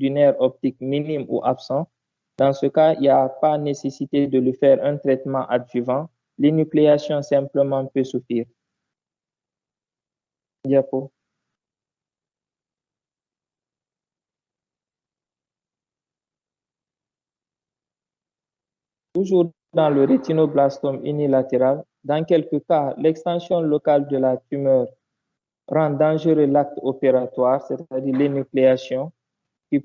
du nerf optique minime ou absent. Dans ce cas, il n'y a pas nécessité de lui faire un traitement adjuvant. L'énucléation simplement peut suffire. Diapo. Toujours dans le rétinoblastome unilatéral, dans quelques cas, l'extension locale de la tumeur rend dangereux l'acte opératoire, c'est-à-dire l'énucléation, qui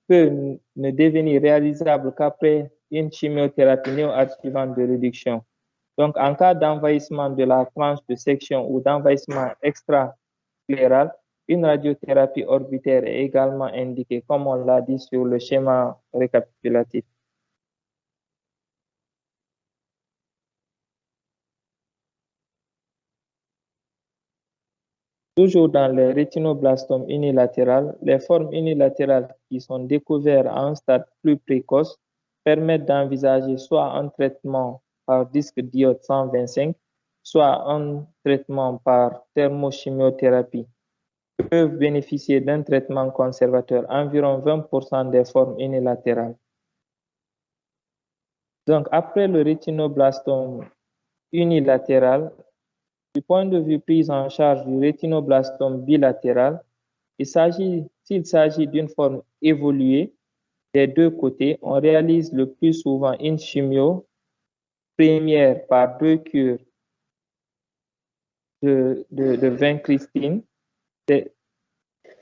peut ne devenir réalisable qu'après une chimiothérapie néoadjuvante de réduction. Donc, en cas d'envahissement de la tranche de section ou d'envahissement extrascléral, une radiothérapie orbitaire est également indiquée, comme on l'a dit sur le schéma récapitulatif. Toujours dans les rétinoblastomes unilatérales, les formes unilatérales qui sont découvertes à un stade plus précoce permettent d'envisager soit un traitement par disque diode 125, soit un traitement par thermochimiothérapie. Peuvent bénéficier d'un traitement conservateur, environ 20% des formes unilatérales. Donc, après le rétinoblastome unilatéral, du point de vue prise en charge du rétinoblastome bilatéral, s'il s'agit d'une forme évoluée des deux côtés, on réalise le plus souvent une chimio première par 2 cures de vincristine,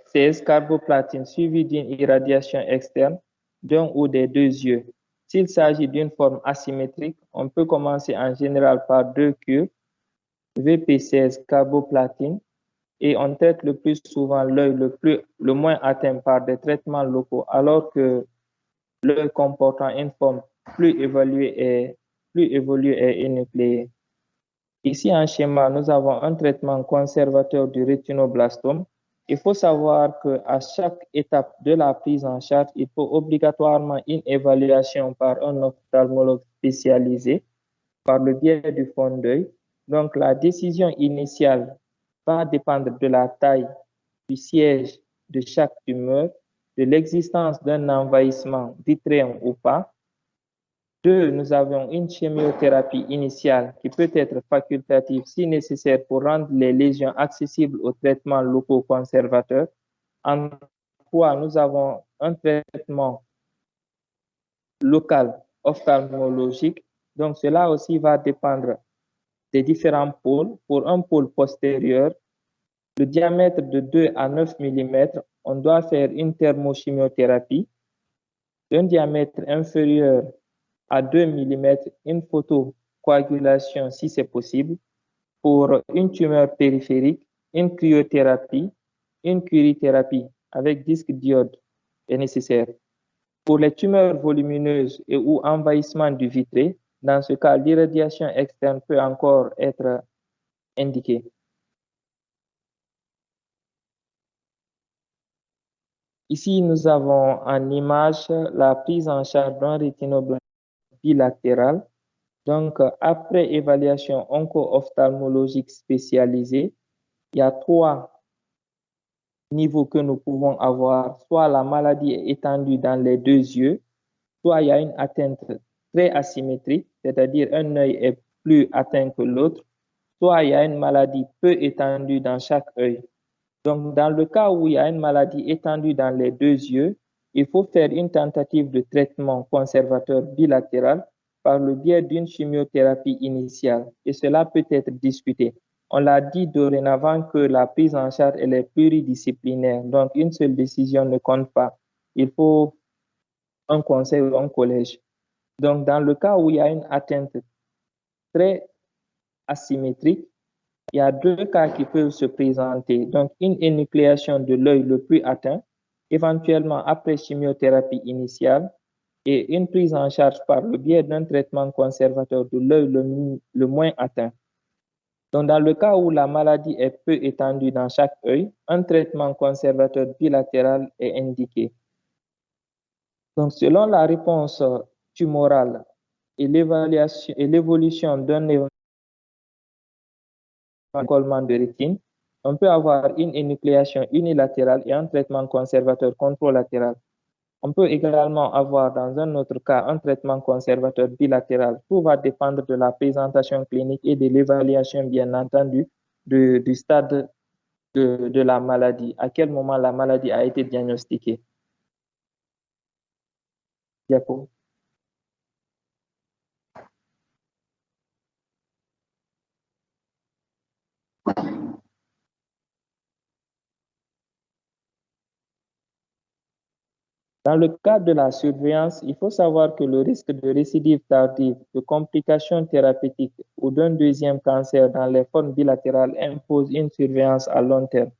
16 carboplatine suivie d'une irradiation externe d'un ou des deux yeux. S'il s'agit d'une forme asymétrique, on peut commencer en général par 2 cures VP16 carboplatine et on traite le plus souvent l'œil le moins atteint par des traitements locaux, alors que l'œil comportant une forme plus évoluée est énucléé. Ici, en schéma, nous avons un traitement conservateur du rétinoblastome. Il faut savoir qu'à chaque étape de la prise en charge, il faut obligatoirement une évaluation par un ophtalmologue spécialisé par le biais du fond d'œil. Donc, la décision initiale va dépendre de la taille du siège de chaque tumeur, de l'existence d'un envahissement vitréen ou pas. 2, nous avons une chimiothérapie initiale qui peut être facultative si nécessaire pour rendre les lésions accessibles aux traitements locaux conservateurs. En 3, nous avons un traitement local ophtalmologique. Donc, cela aussi va dépendre des différents pôles. Pour un pôle postérieur, le diamètre de 2 à 9 mm, on doit faire une thermochimiothérapie. Un diamètre inférieur à 2 mm, une photocoagulation si c'est possible. Pour une tumeur périphérique, une cryothérapie, une curithérapie avec disque diode est nécessaire. Pour les tumeurs volumineuses et ou envahissement du vitré, dans ce cas, l'irradiation externe peut encore être indiquée. Ici, nous avons en image la prise en charge d'un rétinoblastome bilatéral. Donc, après évaluation onco-ophtalmologique spécialisée, il y a 3 niveaux que nous pouvons avoir. Soit la maladie est étendue dans les 2 yeux, soit il y a une atteinte très asymétrique, c'est-à-dire un œil est plus atteint que l'autre, soit il y a une maladie peu étendue dans chaque œil. Donc, dans le cas où il y a une maladie étendue dans les 2 yeux, il faut faire une tentative de traitement conservateur bilatéral par le biais d'une chimiothérapie initiale. Et cela peut être discuté. On l'a dit dorénavant que la prise en charge elle est pluridisciplinaire. Donc, une seule décision ne compte pas. Il faut un conseil ou un collège. Donc, dans le cas où il y a une atteinte très asymétrique, il y a 2 cas qui peuvent se présenter. Donc, une énucléation de l'œil le plus atteint, éventuellement après chimiothérapie initiale, et une prise en charge par le biais d'un traitement conservateur de l'œil le moins atteint. Donc, dans le cas où la maladie est peu étendue dans chaque œil, un traitement conservateur bilatéral est indiqué. Donc, selon la réponse tumorale et l'évolution d'un collement de rétine, on peut avoir une énucléation unilatérale et un traitement conservateur contralatéral. On peut également avoir dans un autre cas un traitement conservateur bilatéral. Tout va dépendre de la présentation clinique et de l'évaluation, bien entendu, du stade de la maladie, à quel moment la maladie a été diagnostiquée. Diapo. Dans le cadre de la surveillance, il faut savoir que le risque de récidive tardive, de complications thérapeutiques ou d'un deuxième cancer dans les formes bilatérales impose une surveillance à long terme.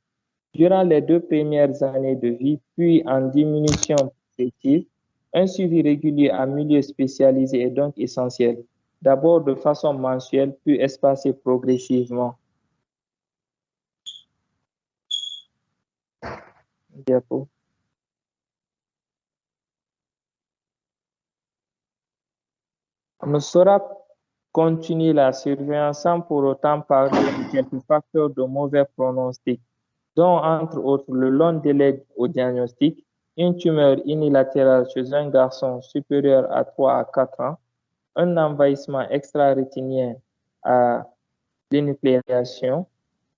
Durant les 2 premières années de vie, puis en diminution progressive, un suivi régulier en milieu spécialisé est donc essentiel. D'abord de façon mensuelle, puis espacée progressivement. Diapo. On ne saura continuer la surveillance sans pour autant parler de quelques facteurs de mauvais pronostic, dont entre autres le long délai au diagnostic, une tumeur unilatérale chez un garçon supérieur à 3 à 4 ans, un envahissement extra-rétinien à l'énucléation,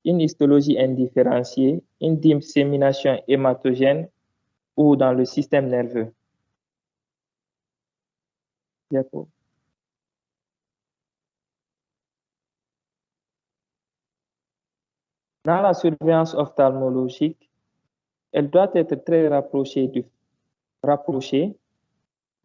une histologie indifférenciée, une dissémination hématogène ou dans le système nerveux. Diapo. Dans la surveillance ophtalmologique, elle doit être très rapprochée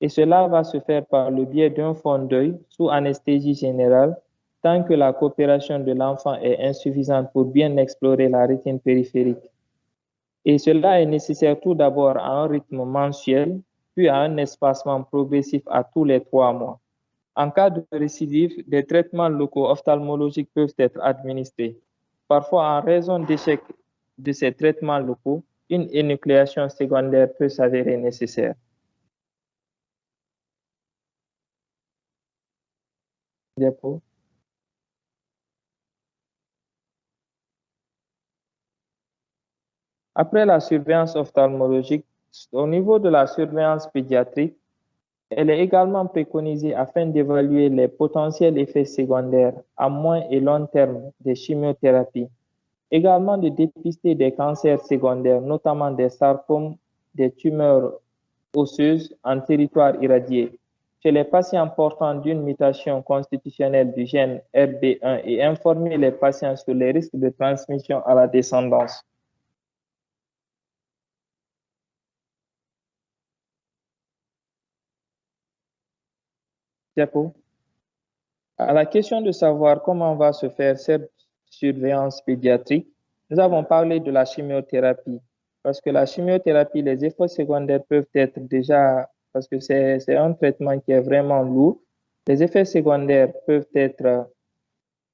et cela va se faire par le biais d'un fond d'œil sous anesthésie générale tant que la coopération de l'enfant est insuffisante pour bien explorer la rétine périphérique. Et cela est nécessaire tout d'abord à un rythme mensuel, puis à un espacement progressif à tous les 3 mois. En cas de récidive, des traitements locaux ophtalmologiques peuvent être administrés. Parfois, en raison d'échec de ces traitements locaux, une énucléation secondaire peut s'avérer nécessaire. Diapo. Après la surveillance ophtalmologique, au niveau de la surveillance pédiatrique, elle est également préconisée afin d'évaluer les potentiels effets secondaires à moyen et long terme des chimiothérapies. Également de dépister des cancers secondaires, notamment des sarcomes, des tumeurs osseuses en territoire irradié. Chez les patients portant d'une mutation constitutionnelle du gène RB1 et informer les patients sur les risques de transmission à la descendance. Diapo. À la question de savoir comment va se faire cette surveillance pédiatrique, nous avons parlé de la chimiothérapie. Parce que la chimiothérapie, les effets secondaires peuvent être déjà, parce que c'est un traitement qui est vraiment lourd, les effets secondaires peuvent être